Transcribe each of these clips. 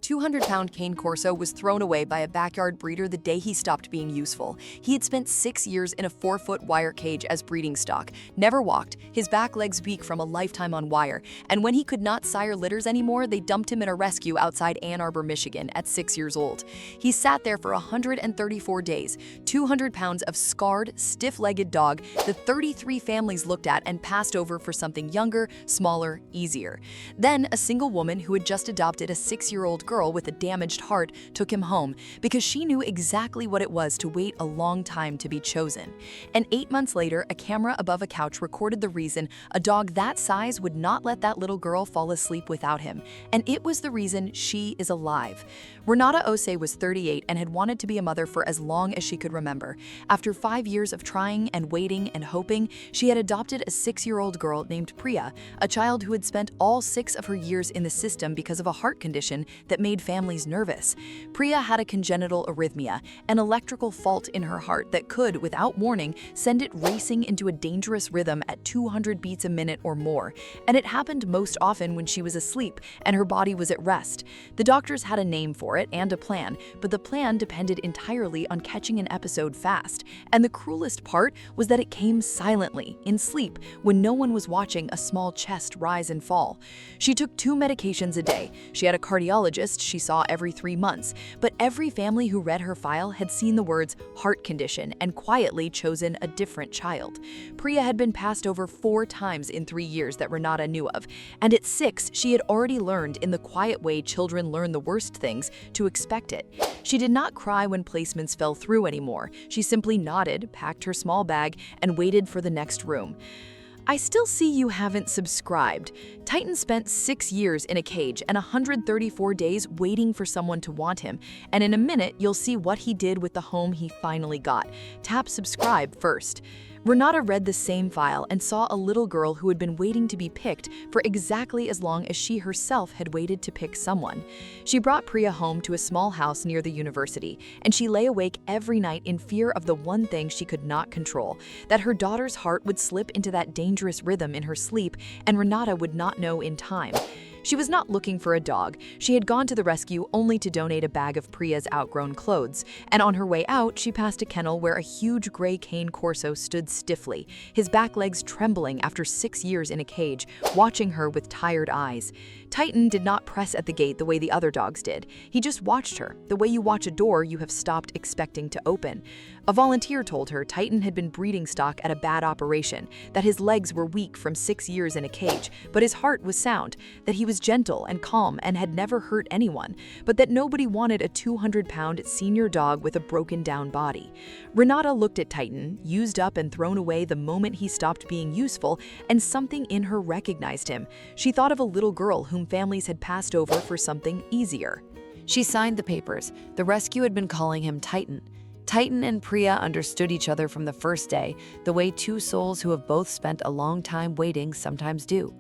200-pound Cane Corso was thrown away by a backyard breeder the day he stopped being useful. He had spent 6 years in a 4-foot wire cage as breeding stock, never walked, his back legs weak from a lifetime on wire, and when he could not sire litters anymore, they dumped him in a rescue outside Ann Arbor, Michigan at 6 years old. He sat there for 134 days, 200 pounds of scarred, stiff-legged dog the 33 families looked at and passed over for something younger, smaller, easier. Then, a single woman who had just adopted a 6-year-old girl with a damaged heart took him home because she knew exactly what it was to wait a long time to be chosen. And 8 months later, a camera above a couch recorded the reason a dog that size would not let that little girl fall asleep without him. And it was the reason she is alive. Renata was 38 and had wanted to be a mother for as long as she could remember. After 5 years of trying and waiting and hoping, she had adopted a 6-year-old girl named Priya, a child who had spent all 6 of her years in the system because of a heart condition that made families nervous. Priya had a congenital arrhythmia, an electrical fault in her heart that could, without warning, send it racing into a dangerous rhythm at 200 beats a minute or more. And it happened most often when she was asleep and her body was at rest. The doctors had a name for it and a plan, but the plan depended entirely on catching an episode fast. And the cruelest part was that it came silently, in sleep, when no one was watching a small chest rise and fall. She took 2 medications a day. She had a cardiologist she saw every 3 months, but every family who read her file had seen the words heart condition and quietly chosen a different child. Priya had been passed over 4 times in 3 years that Renata knew of, and at 6, she had already learned in the quiet way children learn the worst things to expect it. She did not cry when placements fell through anymore. She simply nodded, packed her small bag, and waited for the next room. I still see you haven't subscribed. Titan spent 6 years in a cage and 134 days waiting for someone to want him, and in a minute you'll see what he did with the home he finally got. Tap subscribe first. Renata read the same file and saw a little girl who had been waiting to be picked for exactly as long as she herself had waited to pick someone. She brought Priya home to a small house near the university, and she lay awake every night in fear of the one thing she could not control, that her daughter's heart would slip into that dangerous rhythm in her sleep and Renata would not know in time. She was not looking for a dog. She had gone to the rescue only to donate a bag of Priya's outgrown clothes, and on her way out, she passed a kennel where a huge gray Cane Corso stood stiffly, his back legs trembling after 6 years in a cage, watching her with tired eyes. Titan did not press at the gate the way the other dogs did. He just watched her, the way you watch a door you have stopped expecting to open. A volunteer told her Titan had been breeding stock at a bad operation, that his legs were weak from 6 years in a cage, but his heart was sound, that he was gentle and calm and had never hurt anyone, but that nobody wanted a 200-pound senior dog with a broken-down body. Renata looked at Titan, used up and thrown away the moment he stopped being useful, and something in her recognized him. She thought of a little girl whom families had passed over for something easier. She signed the papers. The rescue had been calling him Titan. Titan and Priya understood each other from the first day, the way 2 souls who have both spent a long time waiting sometimes do.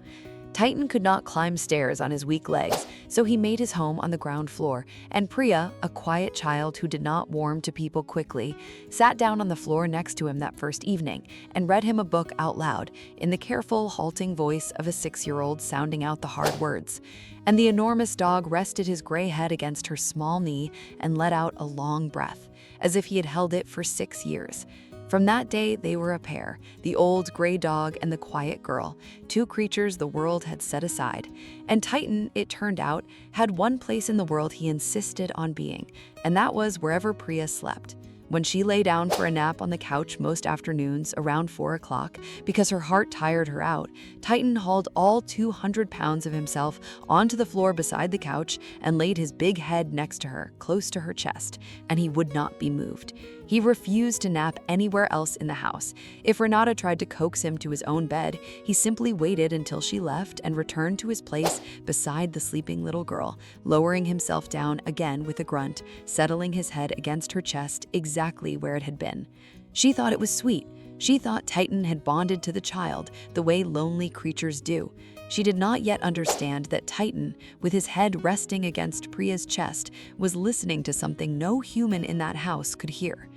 Titan could not climb stairs on his weak legs, so he made his home on the ground floor, and Priya, a quiet child who did not warm to people quickly, sat down on the floor next to him that first evening and read him a book out loud, in the careful, halting voice of a 6-year-old sounding out the hard words. And the enormous dog rested his gray head against her small knee and let out a long breath, as if he had held it for 6 years. From that day, they were a pair, the old gray dog and the quiet girl, 2 creatures the world had set aside. And Titan, it turned out, had one place in the world he insisted on being, and that was wherever Priya slept. When she lay down for a nap on the couch most afternoons around 4 o'clock because her heart tired her out, Titan hauled all 200 pounds of himself onto the floor beside the couch and laid his big head next to her, close to her chest, and he would not be moved. He refused to nap anywhere else in the house. If Renata tried to coax him to his own bed, he simply waited until she left and returned to his place beside the sleeping little girl, lowering himself down again with a grunt, settling his head against her chest exactly where it had been. She thought it was sweet. She thought Titan had bonded to the child the way lonely creatures do. She did not yet understand that Titan, with his head resting against Priya's chest, was listening to something no human in that house could hear.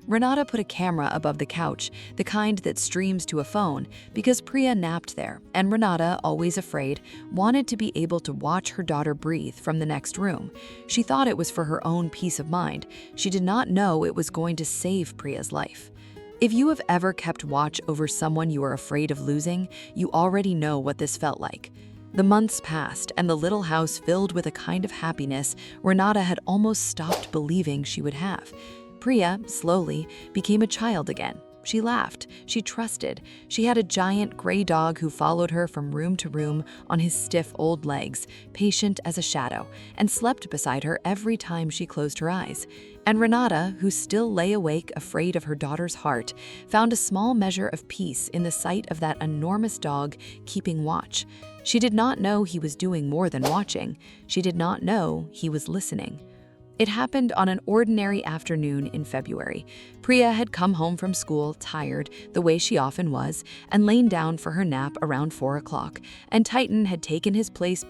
Renata put a camera above the couch, the kind that streams to a phone, because Priya napped there, and Renata, always afraid, wanted to be able to watch her daughter breathe from the next room. She thought it was for her own peace of mind. She did not know it was going to save Priya's life. If you have ever kept watch over someone you are afraid of losing, you already know what this felt like. The months passed, and the little house filled with a kind of happiness Renata had almost stopped believing she would have. Priya, slowly, became a child again. She laughed, she trusted, she had a giant gray dog who followed her from room to room on his stiff old legs, patient as a shadow, and slept beside her every time she closed her eyes. And Renata, who still lay awake afraid of her daughter's heart, found a small measure of peace in the sight of that enormous dog keeping watch. She did not know he was doing more than watching. She did not know he was listening. It happened on an ordinary afternoon in February. Priya had come home from school, tired, the way she often was, and lain down for her nap around 4 o'clock, and Titan had taken his place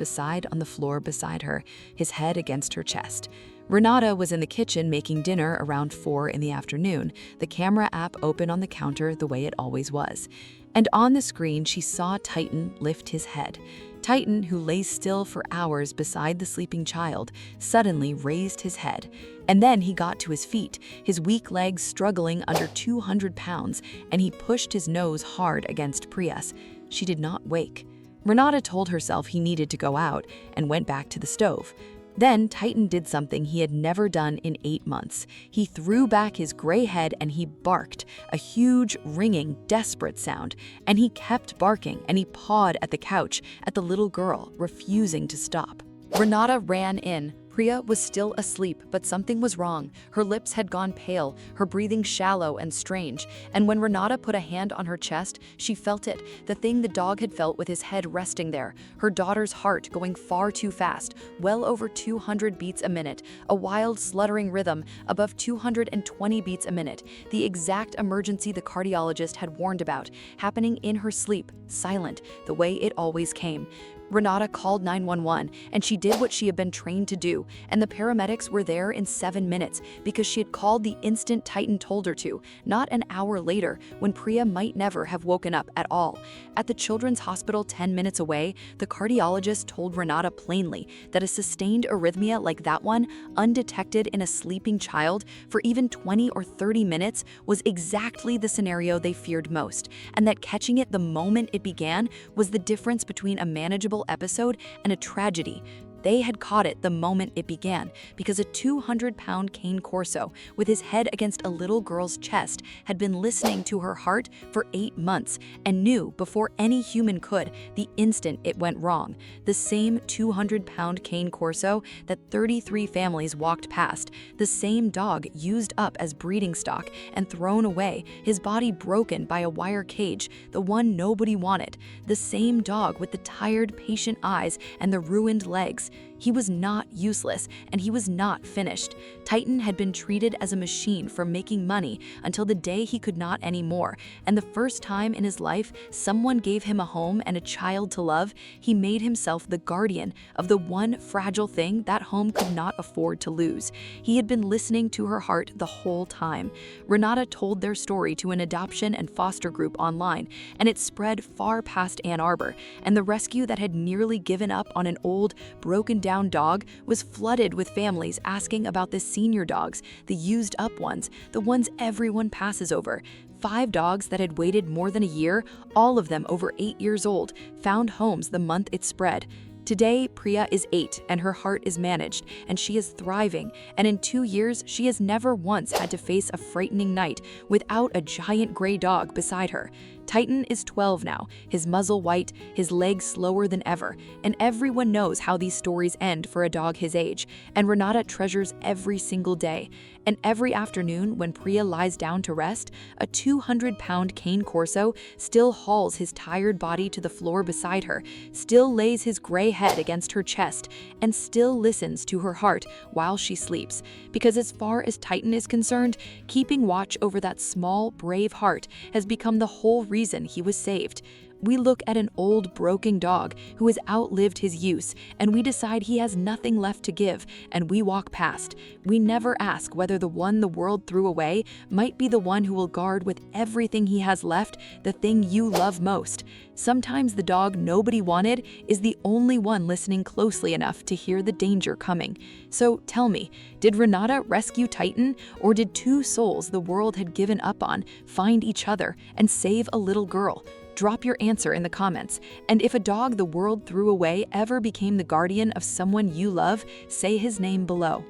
on the floor beside her, his head against her chest. Renata was in the kitchen making dinner around 4 in the afternoon, the camera app open on the counter the way it always was. And on the screen, she saw Titan lift his head. Titan, who lay still for hours beside the sleeping child, suddenly raised his head. And then he got to his feet, his weak legs struggling under 200 pounds, and he pushed his nose hard against Priya's. She did not wake. Renata told herself he needed to go out and went back to the stove. Then Titan did something he had never done in 8 months. He threw back his gray head and he barked, a huge, ringing, desperate sound. And he kept barking and he pawed at the couch, at the little girl, refusing to stop. Renata ran in. Priya was still asleep, but something was wrong. Her lips had gone pale, her breathing shallow and strange. And when Renata put a hand on her chest, she felt it, the thing the dog had felt with his head resting there. Her daughter's heart going far too fast, well over 200 beats a minute, a wild, sluttering rhythm above 220 beats a minute, the exact emergency the cardiologist had warned about, happening in her sleep, silent, the way it always came. Renata called 911, and she did what she had been trained to do, and the paramedics were there in 7 minutes because she had called the instant Titan told her to, not an hour later when Priya might never have woken up at all. At the children's hospital 10 minutes away, the cardiologist told Renata plainly that a sustained arrhythmia like that one, undetected in a sleeping child for even 20 or 30 minutes, was exactly the scenario they feared most, and that catching it the moment it began was the difference between a manageable episode and a tragedy. They had caught it the moment it began because a 200-pound Cane Corso with his head against a little girl's chest had been listening to her heart for 8 months and knew before any human could the instant it went wrong. The same 200-pound Cane Corso that 33 families walked past, the same dog used up as breeding stock and thrown away, his body broken by a wire cage, the one nobody wanted, the same dog with the tired, patient eyes and the ruined legs. He was not useless, and he was not finished. Titan had been treated as a machine for making money until the day he could not anymore, and the first time in his life someone gave him a home and a child to love, he made himself the guardian of the one fragile thing that home could not afford to lose. He had been listening to her heart the whole time. Renata told their story to an adoption and foster group online, and it spread far past Ann Arbor, and the rescue that had nearly given up on an old, broken-down dog was flooded with families asking about the senior dogs, the used-up ones, the ones everyone passes over. 5 dogs that had waited more than a year, all of them over 8 years old, found homes the month it spread. Today, Priya is 8 and her heart is managed, and she is thriving, and in 2 years, she has never once had to face a frightening night without a giant gray dog beside her. Titan is 12 now, his muzzle white, his legs slower than ever, and everyone knows how these stories end for a dog his age, and Renata treasures every single day. And every afternoon when Priya lies down to rest, a 200-pound Cane Corso still hauls his tired body to the floor beside her, still lays his gray head against her chest, and still listens to her heart while she sleeps. Because as far as Titan is concerned, keeping watch over that small, brave heart has become the whole reason he was saved. We look at an old, broken dog who has outlived his use, and we decide he has nothing left to give, and we walk past. We never ask whether the one the world threw away might be the one who will guard with everything he has left the thing you love most. Sometimes the dog nobody wanted is the only one listening closely enough to hear the danger coming. So tell me, did Renata rescue Titan, or did two souls the world had given up on find each other and save a little girl? Drop your answer in the comments. And if a dog the world threw away ever became the guardian of someone you love, say his name below.